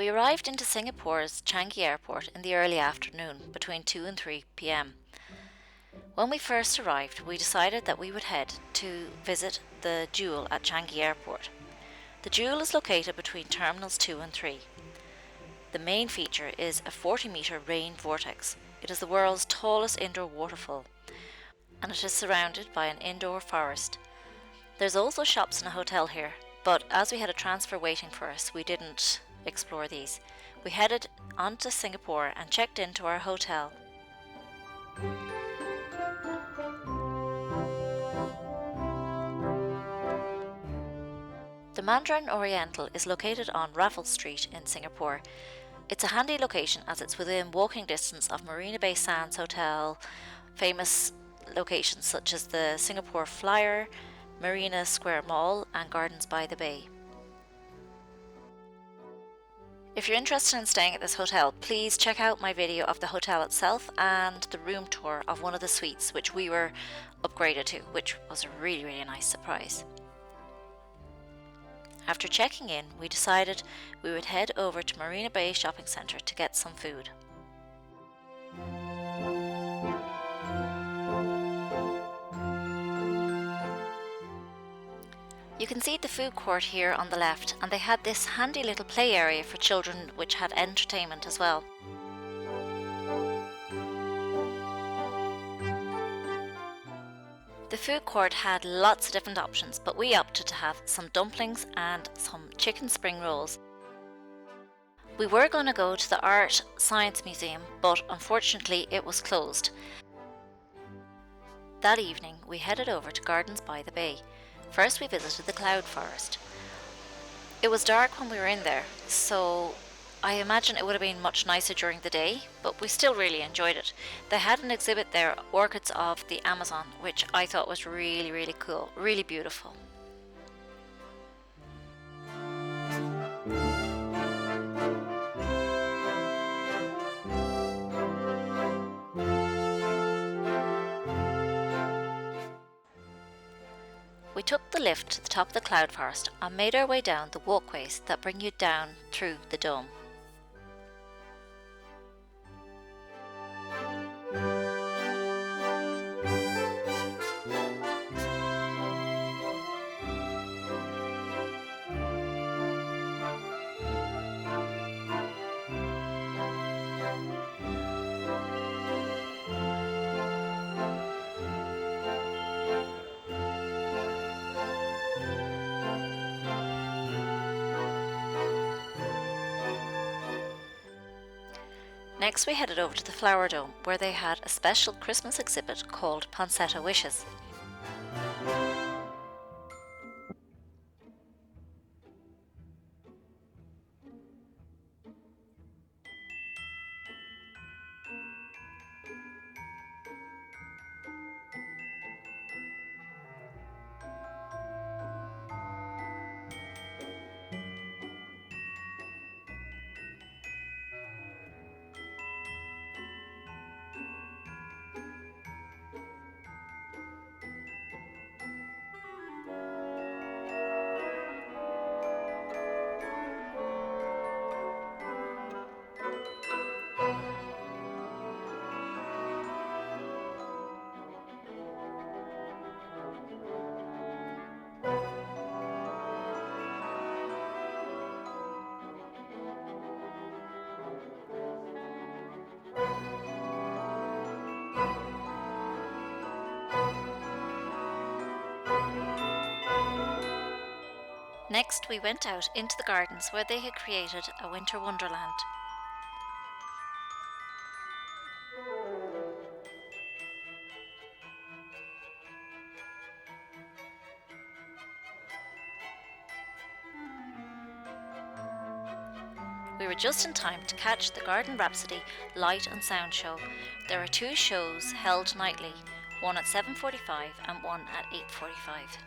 We arrived into Singapore's Changi Airport in the early afternoon, between 2 and 3 pm. When we first arrived, we decided that we would head to visit the Jewel at Changi Airport. The Jewel is located between Terminals 2 and 3. The main feature is a 40-metre rain vortex. It is the world's tallest indoor waterfall, and it is surrounded by an indoor forest. There's also shops and a hotel here, but as we had a transfer waiting for us, we didn't explore these. We headed on to Singapore and checked into our hotel. The Mandarin Oriental is located on Raffles Street in Singapore. It's a handy location as it's within walking distance of Marina Bay Sands Hotel, famous locations such as the Singapore Flyer, Marina Square Mall and Gardens by the Bay. If you're interested in staying at this hotel, please check out my video of the hotel itself and the room tour of one of the suites which we were upgraded to, which was a really nice surprise. After checking in, we decided we would head over to Marina Bay Shopping Centre to get some food. You can see the food court here on the left, and they had this handy little play area for children which had entertainment as well. The food court had lots of different options, but we opted to have some dumplings and some chicken spring rolls. We were going to go to the Art Science Museum, but unfortunately it was closed. That evening we headed over to Gardens by the Bay. First we visited the cloud forest. It was dark when we were in there, so I imagine it would have been much nicer during the day, but we still really enjoyed it. They had an exhibit there, Orchids of the Amazon, which I thought was really cool, really beautiful. We took the lift to the top of the cloud forest and made our way down the walkways that bring you down through the dome. Next we headed over to the Flower Dome, where they had a special Christmas exhibit called Poinsettia Wishes. Next we went out into the gardens where they had created a winter wonderland. We were just in time to catch the Garden Rhapsody light and sound show. There are two shows held nightly, one at 7:45 and one at 8:45.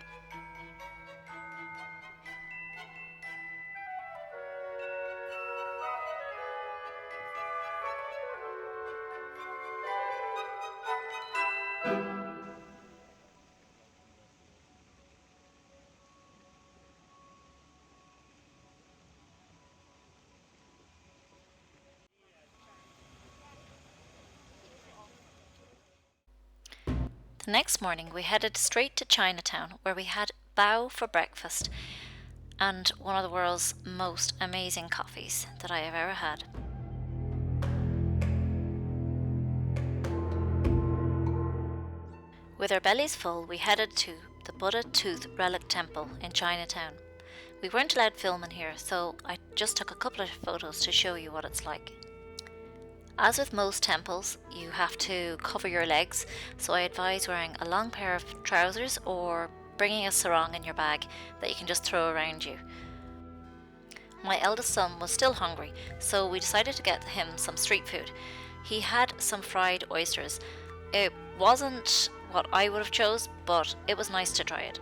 The next morning we headed straight to Chinatown, where we had bao for breakfast and one of the world's most amazing coffees that I have ever had. With our bellies full, we headed to the Buddha Tooth Relic Temple in Chinatown. We weren't allowed filming here, so I just took a couple of photos to show you what it's like. As with most temples, you have to cover your legs, so I advise wearing a long pair of trousers or bringing a sarong in your bag that you can just throw around you. My eldest son was still hungry, so we decided to get him some street food. He had some fried oysters. It wasn't what I would have chose, but it was nice to try it.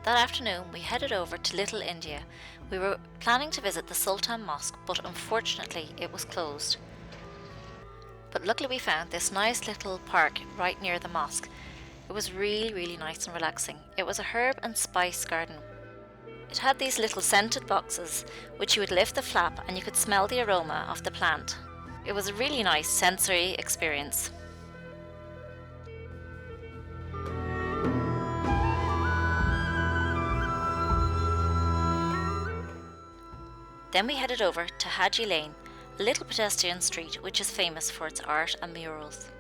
That afternoon we headed over to Little India. We were planning to visit the Sultan Mosque, but unfortunately it was closed. But luckily we found this nice little park right near the mosque. It was really nice and relaxing. It was a herb and spice garden. It had these little scented boxes which you would lift the flap and you could smell the aroma of the plant. It was a really nice sensory experience. Then we headed over to Haji Lane, a little pedestrian street which is famous for its art and murals.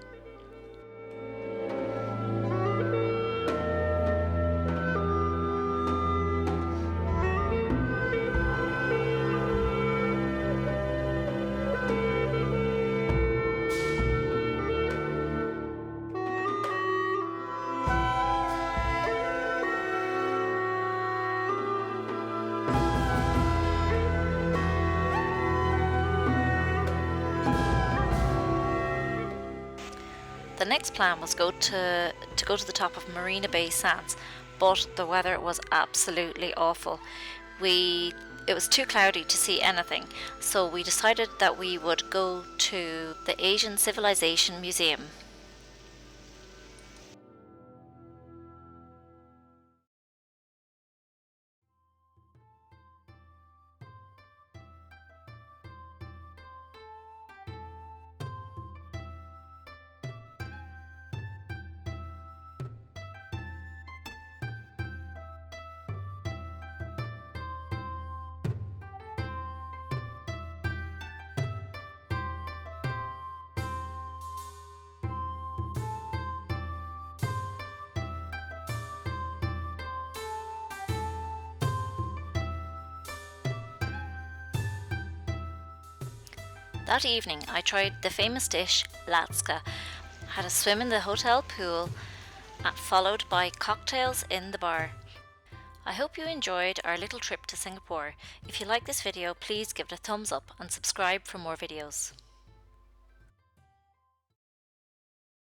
The next plan was to go to the top of Marina Bay Sands, but the weather was absolutely awful. It was too cloudy to see anything, so we decided that we would go to the Asian Civilization Museum. That evening I tried the famous dish latska, had a swim in the hotel pool, followed by cocktails in the bar. I hope you enjoyed our little trip to Singapore. If you like this video, please give it a thumbs up and subscribe for more videos.